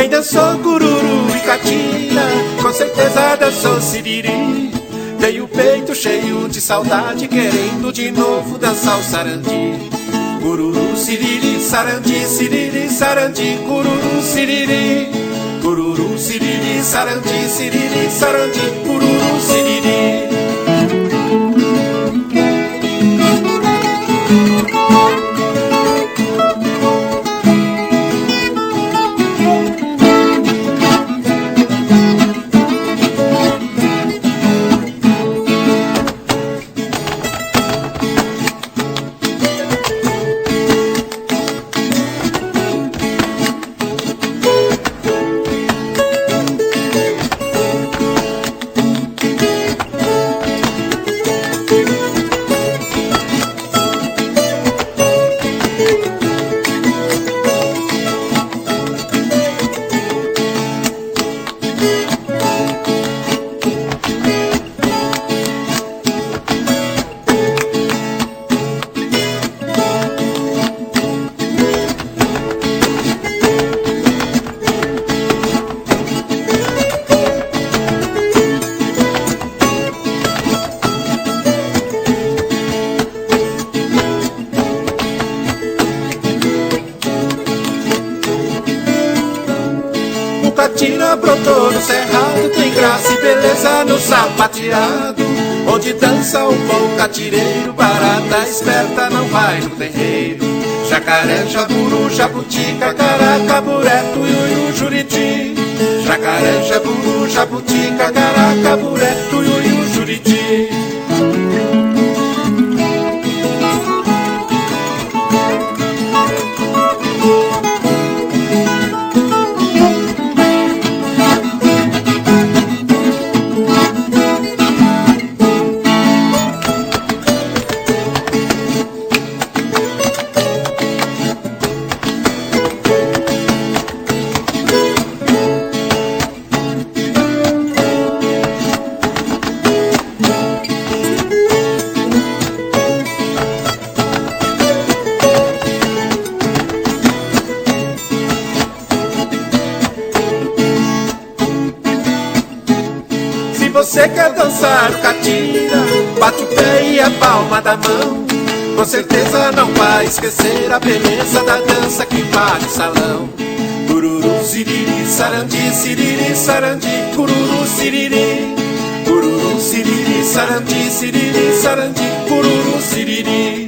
Quem dançou cururu e catira, com certeza dançou siriri. Tem o peito cheio de saudade, querendo de novo dançar o sarandi. Cururu, siriri, sarandi, siriri, sarandi, cururu, siriri. Cururu, siriri, sarandi, siriri, sarandi, cururu, siriri. Catira brotou no cerrado, tem graça e beleza no sapateado. Onde dança o bom catireiro, barata esperta não vai no terreiro. Jacaré, jaburu, jabuti, cacará, caburé, tuiuiu, juriti. Jacaré, jaburu, jabuti, cacará, caburé, tuiuiu, juriti. Você quer dançar o catira, bate o pé e a palma da mão. Com certeza não vai esquecer a beleza da dança que vale o salão. Cururu, siriri, sarandi, siriri, sarandi, cururu, siriri. Cururu, siriri, sarandi, siriri, sarandi, cururu, siriri.